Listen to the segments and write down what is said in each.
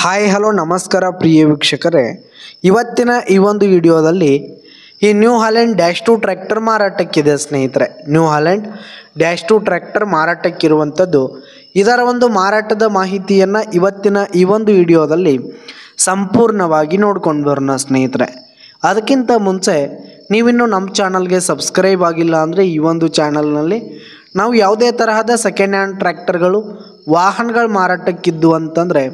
Hi hello ನಮಸ್ಕಾರ ಪ್ರಿಯ ವೀಕ್ಷಕರೇ, ಇವತ್ತಿನ ಈ ಒಂದು ವಿಡಿಯೋದಲ್ಲಿ ಈ ನ್ಯೂ ಹಾಲೆಂಡ್ -2 ಟ್ರ್ಯಾಕ್ಟರ್ ಮಾರಾಟಕ್ಕಿದೆ ಸ್ನೇಹಿತರೆ. ನ್ಯೂ ಹಾಲೆಂಡ್ -2 ಟ್ರ್ಯಾಕ್ಟರ್ ಮಾರಾಟಕ್ಕಿರುವಂಥದ್ದು. ಇದರ ಒಂದು ಮಾರಾಟದ ಮಾಹಿತಿಯನ್ನು ಇವತ್ತಿನ ಈ ಒಂದು ವಿಡಿಯೋದಲ್ಲಿ ಸಂಪೂರ್ಣವಾಗಿ ನೋಡ್ಕೊಂಡು ಬರೋಣ ಸ್ನೇಹಿತರೆ. ಅದಕ್ಕಿಂತ ಮುಂಚೆ ನೀವಿನ್ನು ನಮ್ಮ ಚಾನಲ್ಗೆ ಸಬ್ಸ್ಕ್ರೈಬ್ ಆಗಿಲ್ಲ ಅಂದರೆ ಈ ಒಂದು ಚಾನಲ್ನಲ್ಲಿ ನಾವು ಯಾವುದೇ ತರಹದ ಸೆಕೆಂಡ್ ಹ್ಯಾಂಡ್ ಟ್ರ್ಯಾಕ್ಟರ್ಗಳು ವಾಹನಗಳು ಮಾರಾಟಕ್ಕಿದ್ದು ಅಂತಂದರೆ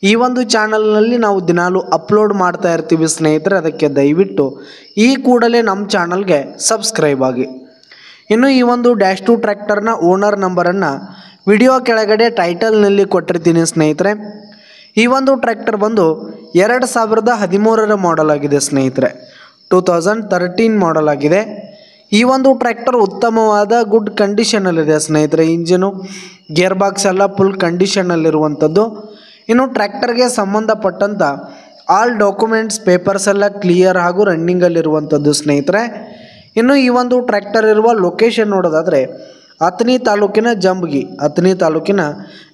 ಈ ಒಂದು ಚಾನಲ್ನಲ್ಲಿ ನಾವು ದಿನಾಲು ಅಪ್ಲೋಡ್ ಮಾಡ್ತಾ ಇರ್ತೀವಿ ಸ್ನೇಹಿತರೆ. ಅದಕ್ಕೆ ದಯವಿಟ್ಟು ಈ ಕೂಡಲೇ ನಮ್ಮ ಚಾನಲ್ಗೆ ಸಬ್ಸ್ಕ್ರೈಬ್ ಆಗಿ. ಇನ್ನು ಈ ಒಂದು -2 ಟ್ರ್ಯಾಕ್ಟರ್ನ ಓನರ್ ನಂಬರನ್ನು ವಿಡಿಯೋ ಕೆಳಗಡೆ ಟೈಟಲ್ನಲ್ಲಿ ಕೊಟ್ಟಿರ್ತೀನಿ ಸ್ನೇಹಿತರೆ. ಈ ಒಂದು ಟ್ರ್ಯಾಕ್ಟರ್ ಬಂದು 2013ರ ಮಾಡೆಲ್ ಆಗಿದೆ ಸ್ನೇಹಿತರೆ. 2013 ಮಾಡೆಲ್ ಆಗಿದೆ. ಈ ಒಂದು ಟ್ರ್ಯಾಕ್ಟರ್ ಉತ್ತಮವಾದ ಗುಡ್ ಕಂಡೀಷನಲ್ಲಿದೆ ಸ್ನೇಹಿತರೆ. ಇಂಜಿನು ಗೇರ್ ಬಾಕ್ಸ್ ಎಲ್ಲ ಫುಲ್ ಕಂಡೀಷನಲ್ಲಿರುವಂಥದ್ದು. ಇನ್ನು ಟ್ರ್ಯಾಕ್ಟರ್ಗೆ ಸಂಬಂಧಪಟ್ಟಂಥ ಆಲ್ ಡಾಕ್ಯುಮೆಂಟ್ಸ್ ಪೇಪರ್ಸ್ ಎಲ್ಲ ಕ್ಲಿಯರ್ ಹಾಗೂ ರನ್ನಿಂಗಲ್ಲಿರುವಂಥದ್ದು ಸ್ನೇಹಿತರೆ. ಇನ್ನು ಈ ಒಂದು ಟ್ರ್ಯಾಕ್ಟರ್ ಇರುವ ಲೊಕೇಶನ್ ನೋಡೋದಾದರೆ ಅಥಣಿ ತಾಲೂಕಿನ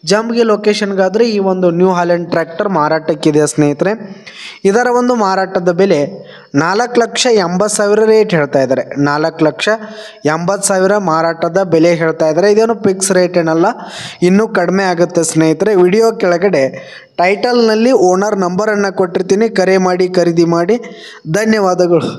ಜಂಬಗಿ ಲೊಕೇಶನ್ಗಾದರೆ ಈ ಒಂದು ನ್ಯೂ ಹಾಲೆಂಡ್ ಟ್ರ್ಯಾಕ್ಟರ್ ಮಾರಾಟಕ್ಕಿದೆ ಸ್ನೇಹಿತರೆ. ಇದರ ಒಂದು ಮಾರಾಟದ ಬೆಲೆ 4,80,000 ರೇಟ್ ಹೇಳ್ತಾ ಇದ್ದಾರೆ. 4,80,000 ಮಾರಾಟದ ಬೆಲೆ ಹೇಳ್ತಾ ಇದ್ದಾರೆ. ಇದೇನು ಫಿಕ್ಸ್ ರೇಟ್ ಏನಲ್ಲ, ಇನ್ನೂ ಕಡಿಮೆ ಆಗುತ್ತೆ ಸ್ನೇಹಿತರೆ. ವಿಡಿಯೋ ಕೆಳಗಡೆ ಟೈಟಲ್ನಲ್ಲಿ ಓನರ್ ನಂಬರನ್ನು ಕೊಟ್ಟಿರ್ತೀನಿ. ಕರೆ ಮಾಡಿ ಖರೀದಿ ಮಾಡಿ. ಧನ್ಯವಾದಗಳು.